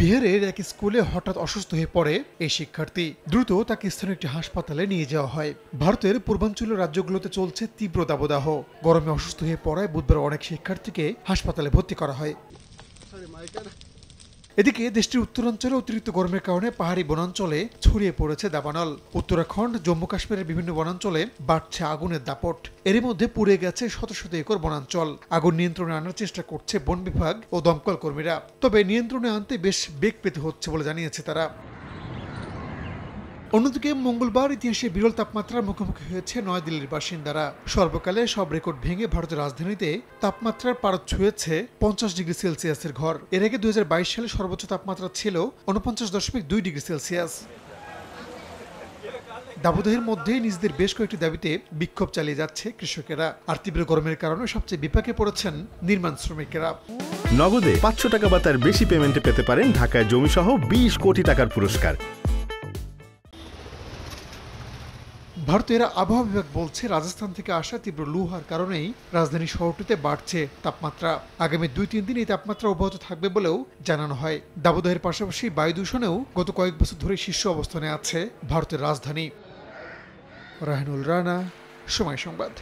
বিহারের এক স্কুলে হঠাৎ অসুস্থ হয়ে পড়ে এই শিক্ষার্থী। দ্রুত তাকে স্থানীয় একটি হাসপাতালে নিয়ে যাওয়া হয়। ভারতের পূর্বাঞ্চলীয় রাজ্যগুলোতে চলছে তীব্র দাবদাহ। গরমে অসুস্থ হয়ে পড়ায় বুধবার অনেক শিক্ষার্থীকে হাসপাতালে ভর্তি করা হয়। এদিকে দেশটির উত্তরাঞ্চলে অতিরিক্ত গরমের কারণে পাহাড়ি বনাঞ্চলে ছড়িয়ে পড়েছে দাবানল। উত্তরাখণ্ড, জম্মু কাশ্মীরের বিভিন্ন বনাঞ্চলে বাড়ছে আগুনের দাপট। এরই মধ্যে পুড়ে গেছে শত শত একর বনাঞ্চল। আগুন নিয়ন্ত্রণে আনার চেষ্টা করছে বন বিভাগ ও দমকল কর্মীরা। তবে নিয়ন্ত্রণে আনতে বেশ বেগ পেতে হচ্ছে বলে জানিয়েছে তারা। অন্যদিকে মঙ্গলবার ইতিহাসে বিরল তাপমাত্রার মুখোমুখি হয়েছে নয়াদিল্লির বাসিন্দারা। সর্বকালে সব রেকর্ড ভেঙে ভারতের রাজধানীতে তাপমাত্রার পারদ ছুঁয়েছে 50 ডিগ্রি সেলসিয়াসের ঘর। এর আগে 2022 সালে সর্বোচ্চ তাপমাত্রা ছিল 49.2 ডিগ্রি সেলসিয়াস। দাবদাহের মধ্যেই নিজেদের বেশ কয়েকটি দাবিতে বিক্ষোভ চালিয়ে যাচ্ছে কৃষকেরা। আর তীব্র গরমের কারণে সবচেয়ে বিপাকে পড়েছেন নির্মাণ শ্রমিকেরা। নগদে 500 টাকা বা তার বেশি পেমেন্টে পেতে পারেন ঢাকায় জমিসহ 20 কোটি টাকার পুরস্কার। ভারতের আবহাওয়া বিভাগ বলছে, রাজস্থান থেকে আসা তীব্র লু হওয়ার কারণেই রাজধানী শহরটিতে বাড়ছে তাপমাত্রা। আগামী 2-3 দিন এই তাপমাত্রা অব্যাহত থাকবে বলেও জানানো হয়। দাবদাহের পাশাপাশি বায়ু দূষণেও গত কয়েক বছর ধরে শীর্ষ অবস্থানে আছে ভারতের রাজধানী। রাহানুল রানা, সময় সংবাদ।